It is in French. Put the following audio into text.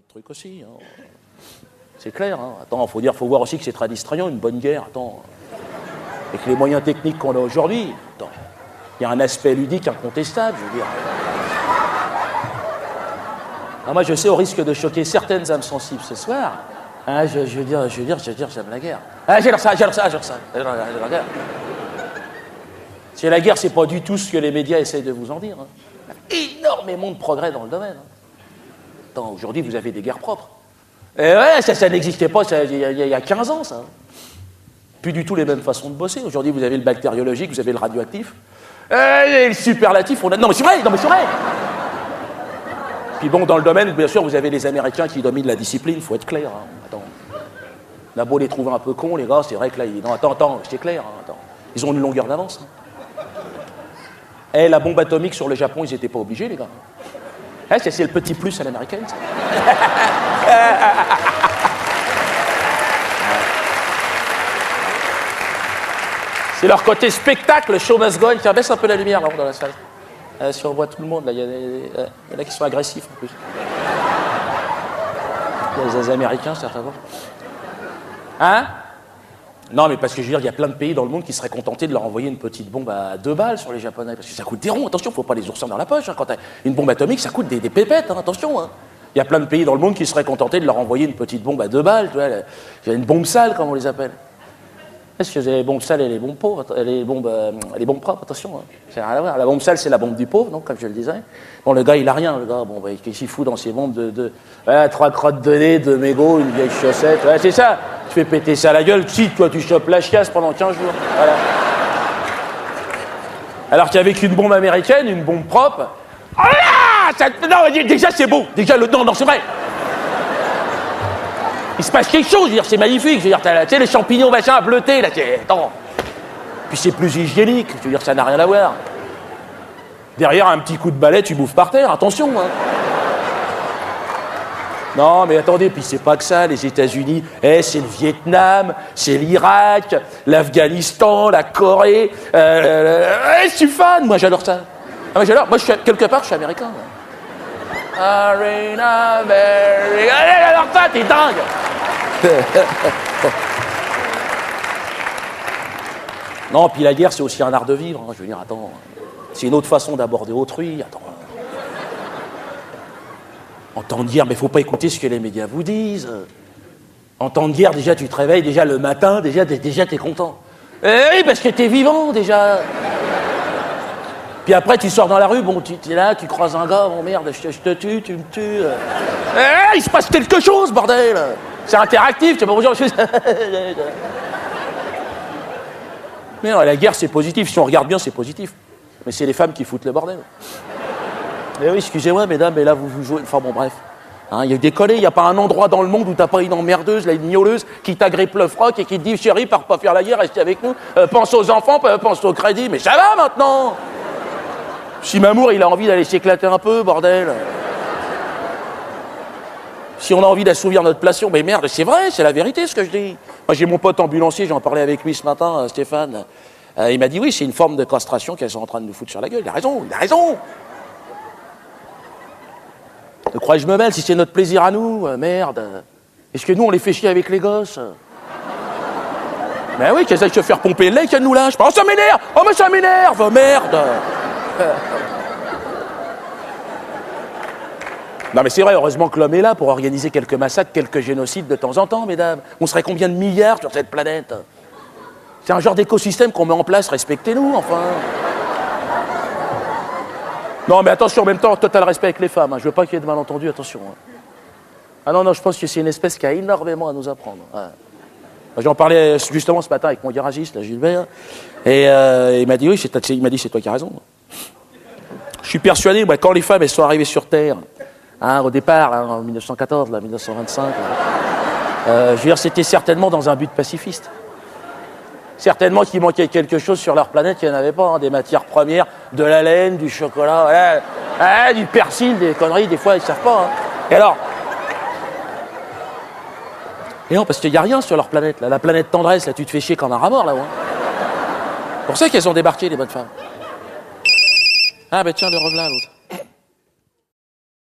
notre truc aussi. Hein. C'est clair. Hein. Attends, faut voir aussi que c'est très distrayant, une bonne guerre. Attends, avec les moyens techniques qu'on a aujourd'hui, attends, il y a un aspect ludique incontestable, je veux dire. Ah, moi, je sais, au risque de choquer certaines âmes sensibles ce soir, hein, je veux dire, j'aime la guerre. Ah, j'adore ça. J'adore la guerre. C'est la guerre, c'est pas du tout ce que les médias essayent de vous en dire. Hein. Il y a énormément de progrès dans le domaine. Hein. Attends, aujourd'hui, vous avez des guerres propres. Et ouais, ça n'existait pas il y a 15 ans, ça. Plus du tout les mêmes façons de bosser. Aujourd'hui, vous avez le bactériologique, vous avez le radioactif. Et le superlatif, on a... Non, mais c'est vrai. Puis bon, dans le domaine, bien sûr, vous avez les Américains qui dominent la discipline, il faut être clair. Hein. Attends. On a beau les trouver un peu cons, les gars, c'est vrai que là, non, attends, c'est clair. Hein, attends. Ils ont une longueur d'avance. Hein. Eh, la bombe atomique sur le Japon, ils n'étaient pas obligés, les gars. Eh, c'est le petit plus à l'américaine, ça. C'est leur côté spectacle, show must go on. Tiens, baisse un peu la lumière, là, dans la salle. Si on voit tout le monde, là, il y en a qui sont agressifs, en plus. Il y a les Américains, certainement. Hein? Non, mais parce que je veux dire, il y a plein de pays dans le monde qui seraient contentés de leur envoyer une petite bombe à 2 balles sur les Japonais, parce que ça coûte des ronds. Attention, faut pas les oursins dans la poche. Hein. Quand t'as une bombe atomique, ça coûte des pépettes. Hein. Attention. Hein. Il y a plein de pays dans le monde qui seraient contentés de leur envoyer une petite bombe à 2 balles. Tu vois, une bombe sale, comme on les appelle. Est-ce que j'ai les bombes sales et les bombes pauvres, les bombes propres, attention. Hein. Ça n'a rien à voir. La bombe sale, c'est la bombe du pauvre, donc, comme je le disais. Bon, le gars, il a rien, le gars. Bon, bah, qu'est-ce qu'il fout dans ses bombes voilà, 3 crottes de nez, 2 mégots, une vieille chaussette. Voilà, c'est ça. Tu fais péter ça à la gueule. Si, toi, tu chopes la chiasse pendant 15 jours. Voilà. Alors qu'avec une bombe américaine, une bombe propre. Oh là non, déjà, c'est beau. Déjà, non, c'est vrai. Il se passe quelque chose, je veux dire, c'est magnifique. Je veux dire, tu sais, les champignons, machin, bleutés, là, attends. Puis c'est plus hygiénique, je veux dire, ça n'a rien à voir. Derrière, un petit coup de balai, tu bouffes par terre, attention, hein. Non, mais attendez, puis c'est pas que ça, les États-Unis, c'est le Vietnam, c'est l'Irak, l'Afghanistan, la Corée. Je suis fan, moi, j'adore ça. Ah, moi, j'adore, moi, quelque part, je suis américain. Arena, America. Alors ça, t'es dingue. Non, puis la guerre, c'est aussi un art de vivre. Hein, je veux dire, attends, c'est une autre façon d'aborder autrui. Attends. En temps de guerre, mais faut pas écouter ce que les médias vous disent. En temps de guerre, déjà, tu te réveilles, déjà le matin, déjà t'es content. Oui, parce que t'es vivant, déjà. Puis après, tu sors dans la rue, bon, tu es là, tu croises un gars, oh merde, je te tue, tu me tues. Il se passe quelque chose, bordel. C'est interactif, tu sais pas bonjour. Mais non, la guerre, c'est positif. Si on regarde bien, c'est positif. Mais c'est les femmes qui foutent le bordel. Mais oui, excusez-moi, mesdames, mais là, vous jouez... Enfin, bon, bref. Hein, il y a des collés, il n'y a pas un endroit dans le monde où t'as pas une emmerdeuse, là, une miauleuse, qui t'agrippe le froc et qui te dit, chérie, pars pas faire la guerre, reste avec nous, pense aux enfants, pense au crédit. Mais ça va, maintenant. Si Mamour, il a envie d'aller s'éclater un peu, bordel. Si on a envie d'assouvir notre passion, mais merde, c'est vrai, c'est la vérité ce que je dis. Moi, j'ai mon pote ambulancier, j'en parlais avec lui ce matin, Stéphane. Il m'a dit, oui, c'est une forme de castration qu'elles sont en train de nous foutre sur la gueule. Il a raison. De crois que je me mêle si c'est notre plaisir à nous, merde. Est-ce que nous, on les fait chier avec les gosses? Ben oui, qu'elles aillent se faire pomper le lait, qu'elles nous lâchent. Oh, ça m'énerve! Oh, mais ça m'énerve, merde! Non mais c'est vrai, heureusement que l'homme est là pour organiser quelques massacres, quelques génocides de temps en temps, mesdames. On serait combien de milliards sur cette planète? C'est un genre d'écosystème qu'on met en place, respectez-nous, enfin. Non mais attention, en même temps, total respect avec les femmes, hein. Je veux pas qu'il y ait de malentendus, attention. Hein. Ah non, je pense que c'est une espèce qui a énormément à nous apprendre. Ouais. J'en parlais justement ce matin avec mon garagiste, là, Gilbert, et il m'a dit, oui, c'est toi qui as raison. Je suis persuadé, moi, quand les femmes elles sont arrivées sur Terre, hein, au départ, hein, en 1914, là, 1925, je veux dire, c'était certainement dans un but pacifiste. Certainement qu'il manquait quelque chose sur leur planète qu'il n'y en avait pas, hein, des matières premières, de la laine, du chocolat, du persil, des conneries, des fois ils ne savent pas. Hein. Et alors, et non, parce qu'il n'y a rien sur leur planète, là. La planète tendresse, là, tu te fais chier comme un rat mort, là-haut. Hein. C'est pour ça qu'elles ont débarqué, les bonnes femmes. Ah, ben tiens, le revelà, l'autre.